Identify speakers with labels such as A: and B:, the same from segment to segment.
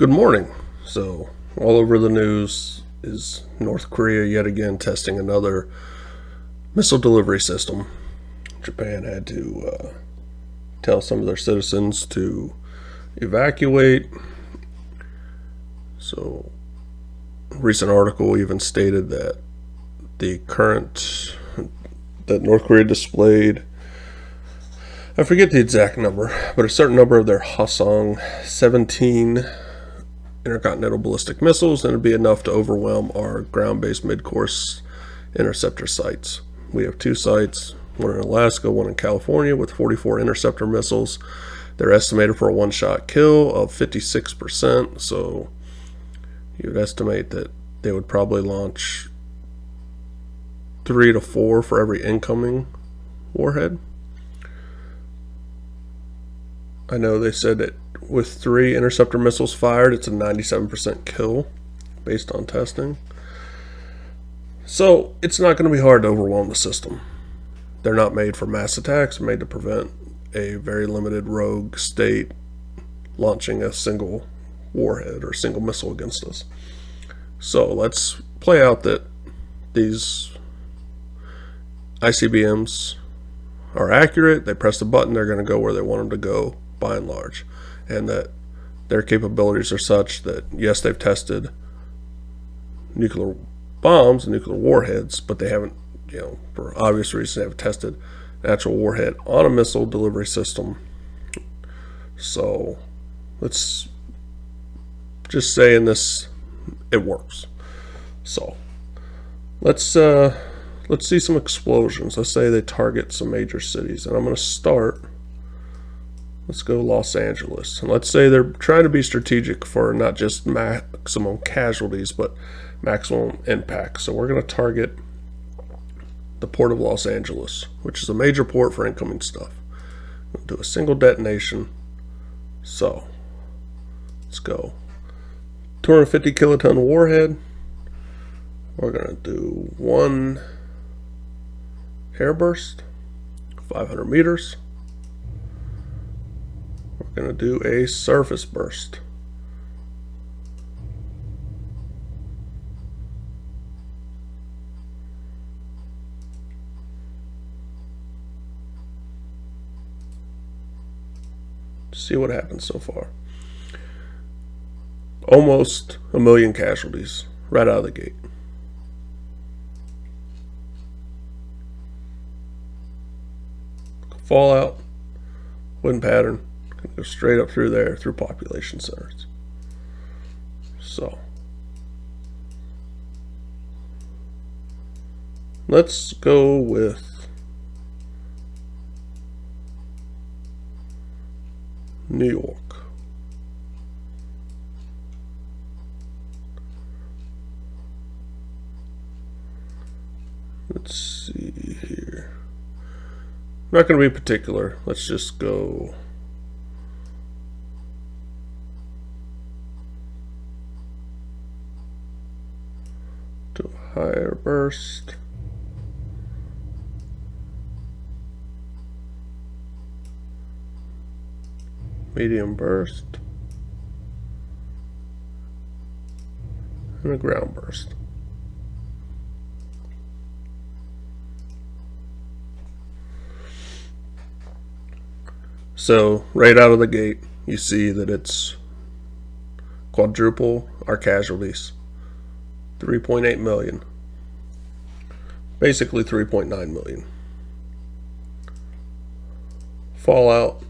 A: Good morning. So, all over the news is North Korea yet again testing another missile delivery system. Japan had to tell some of their citizens to evacuate. So, a recent article even stated that that North Korea displayed, I forget the exact number, but a certain number of their Hwasong 17 intercontinental ballistic missiles, and it'd be enough to overwhelm our ground-based mid-course interceptor sites. We have two sites, one in Alaska, one in California, with 44 interceptor missiles. They're estimated for a one-shot kill of 56%, so you'd estimate that they would probably launch 3 to 4 for every incoming warhead. I know they said that with 3 interceptor missiles fired, it's a 97% kill based on testing. So it's not going to be hard to overwhelm the system. They're not made for mass attacks, they're made to prevent a very limited rogue state launching a single warhead or single missile against us. So let's play out that these ICBMs are accurate. They press the button, they're going to go where they want them to go by and large, and that their capabilities are such that yes, they've tested nuclear bombs and nuclear warheads, but they haven't, for obvious reasons, they haven't tested an actual warhead on a missile delivery system. So let's just say in this it works. So let's see some explosions. Let's say they target some major cities, and I'm going to start. Let's go Los Angeles. And let's say they're trying to be strategic for not just maximum casualties, but maximum impact. So we're going to target the port of Los Angeles, which is a major port for incoming stuff. We'll do a single detonation. So let's go. 250 kiloton warhead. We're going to do 1 airburst, 500 meters. We're going to do a surface burst. See what happens so far. Almost 1 million casualties right out of the gate. Fallout, wind pattern, gonna go straight up through there, through population centers. So let's go with New York. Let's see here. I'm not going to be particular. Let's just go to a higher burst. Medium burst. And a ground burst. So right out of the gate, you see that it's quadruple our casualties, 3.8 million, basically 3.9 million. Fallout,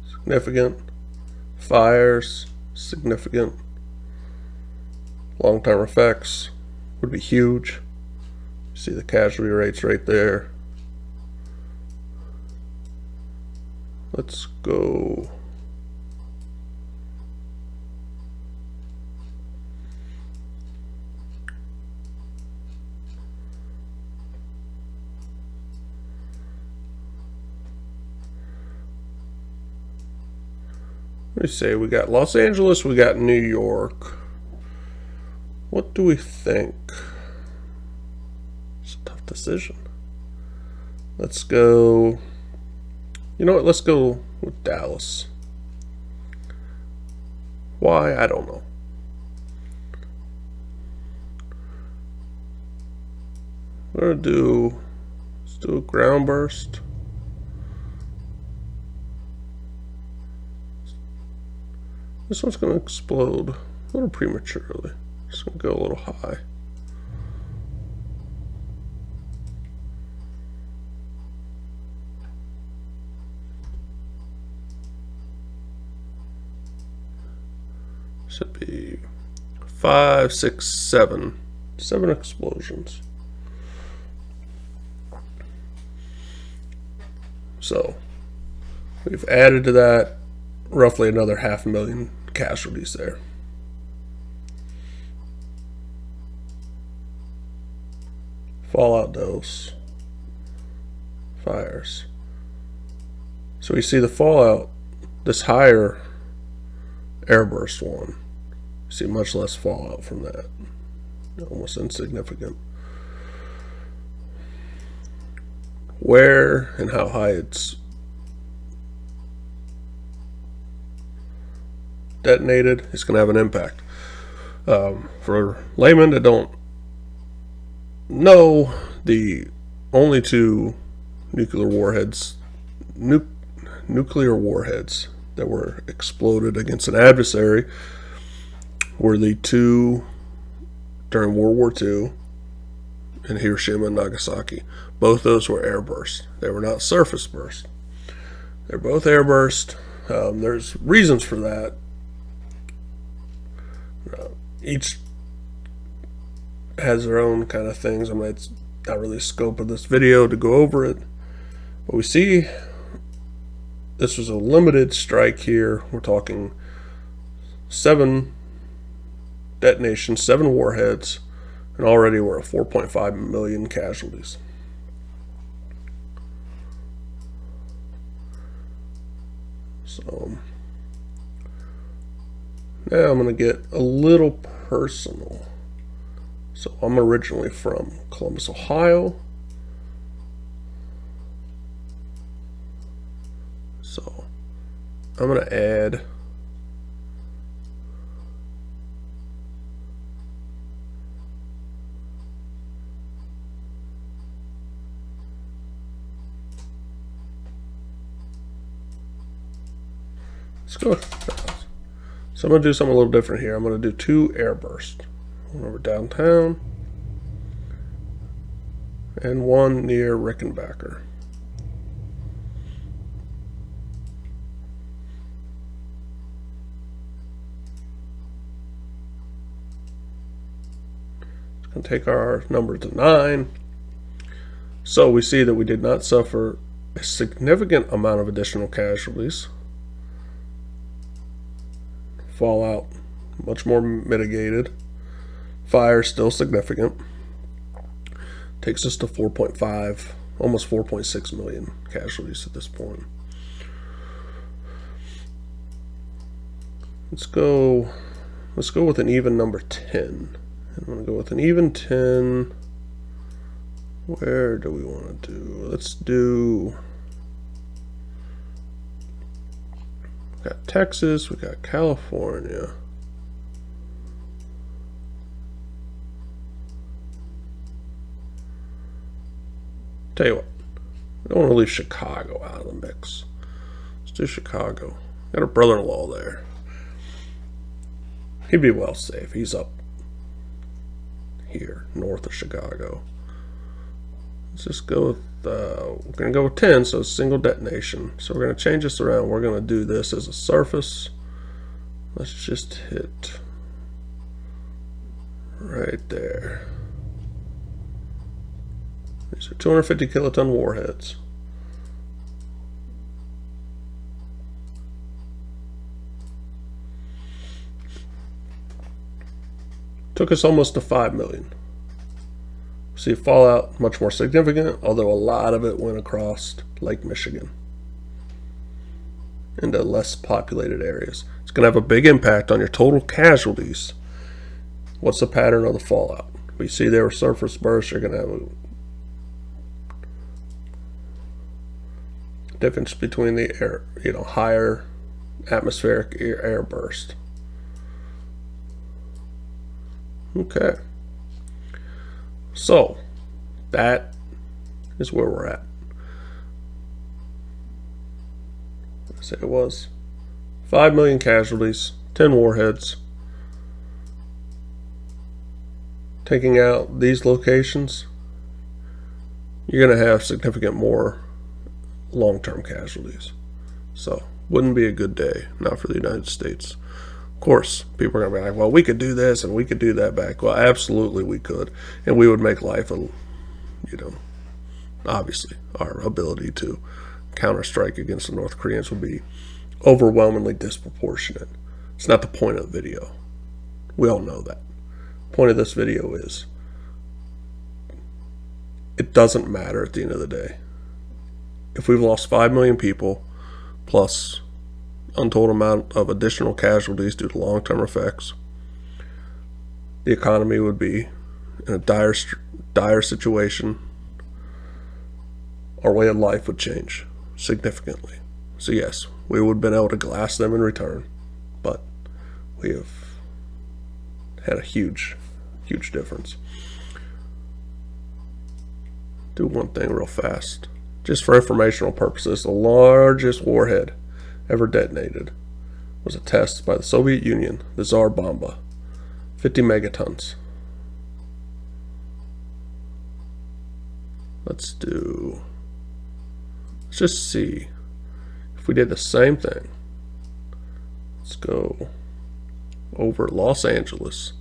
A: significant. Fires, significant. Long-term effects would be huge. You see the casualty rates right there. Let's go let me say we got Los Angeles, we got New York. What do we think? It's a tough decision. Let's go. You know what? Let's go with Dallas. Why? I don't know. Let's do a ground burst. This one's going to explode a little prematurely. Just going to go a little high. Should be 5, 6, 7. 7 explosions. So we've added to that roughly another 500,000 casualties there. Fallout dose. Fires. So we see the fallout, this higher airburst one. You see much less fallout from that. Almost insignificant. Where and how high it's detonated is going to have an impact. For laymen that don't know, the only two nuclear warheads that were exploded against an adversary were the two during World War II in Hiroshima and Nagasaki. Both those were airburst. They were not surface burst. They're both airburst. There's reasons for that. Each has their own kind of things. I mean, it's not really the scope of this video to go over it. But we see this was a limited strike here. We're talking 7 detonations, 7 warheads, and already we're at 4.5 million casualties. So now I'm going to get a little personal. So I'm originally from Columbus, Ohio. So I'm going to add let's go. So I'm going to do something a little different here. I'm going to do 2 airbursts. One over downtown and one near Rickenbacker. It's going to take our number to 9. So we see that we did not suffer a significant amount of additional casualties. Fallout much more mitigated. Fire still significant. Takes us to 4.5, almost 4.6 million casualties at this point. Let's go with an even number 10. I'm going to go with an even 10. Where do we want to do? Let's do, we got Texas, we got California. Tell you what, I don't want to leave Chicago out of the mix. Let's do Chicago. Got a brother-in-law there. He'd be well safe. He's up here, north of Chicago. Let's just go with, we're going to go with 10, so it's single detonation. So we're going to change this around. We're going to do this as a surface. Let's just hit right there. These are 250 kiloton warheads. Took us almost to 5 million. See fallout much more significant, although a lot of it went across Lake Michigan into less populated areas. It's going to have a big impact on your total casualties. What's the pattern of the fallout? We see there were surface bursts. You're going to have a difference between the air, higher atmospheric air burst. Okay. So, that is where we're at. I say it was 5 million casualties, 10 warheads. Taking out these locations, you're going to have significant more long-term casualties. So, wouldn't be a good day, not for the United States. Of course, people are going to be like, well, we could do this and we could do that back. Well, absolutely we could. And we would make life, obviously, our ability to counter-strike against the North Koreans would be overwhelmingly disproportionate. It's not the point of the video. We all know that. The point of this video is it doesn't matter at the end of the day. If we've lost 5 million people plus untold amount of additional casualties due to long-term effects, the economy would be in a dire situation. Our way of life would change significantly. So yes, we would have been able to glass them in return, but we have had a huge difference. Do one thing real fast. Just for informational purposes, the largest warhead ever detonated was a test by the Soviet Union, the Tsar Bomba, 50 megatons. Let's just see if we did the same thing. Let's go over Los Angeles.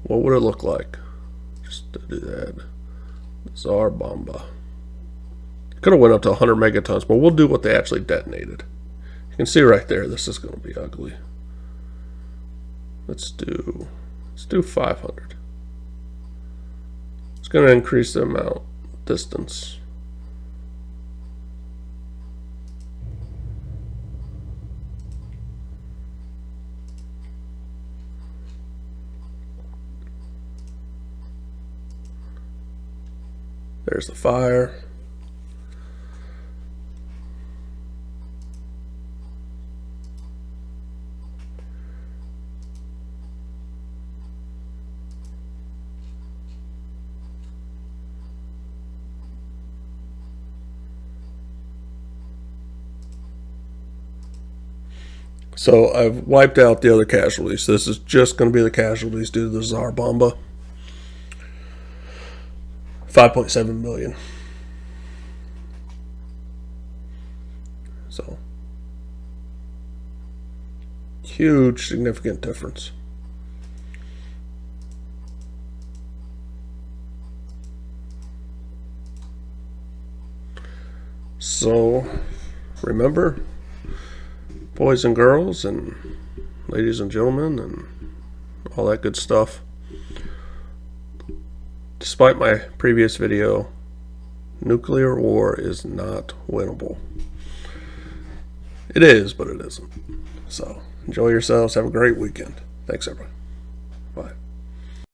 A: What would it look like? Just to do that. Tsar Bomba. Could have went up to 100 megatons, but we'll do what they actually detonated. You can see right there, this is going to be ugly. Let's do 500. It's going to increase the amount, distance. There's the fire. So I've wiped out the other casualties. This is just going to be the casualties due to the Tsar Bomba. 5.7 million. So, huge, significant difference. So, remember, boys and girls and ladies and gentlemen and all that good stuff, despite my previous video, nuclear war is not winnable. It is, but it isn't. So, enjoy yourselves. Have a great weekend. Thanks, everybody.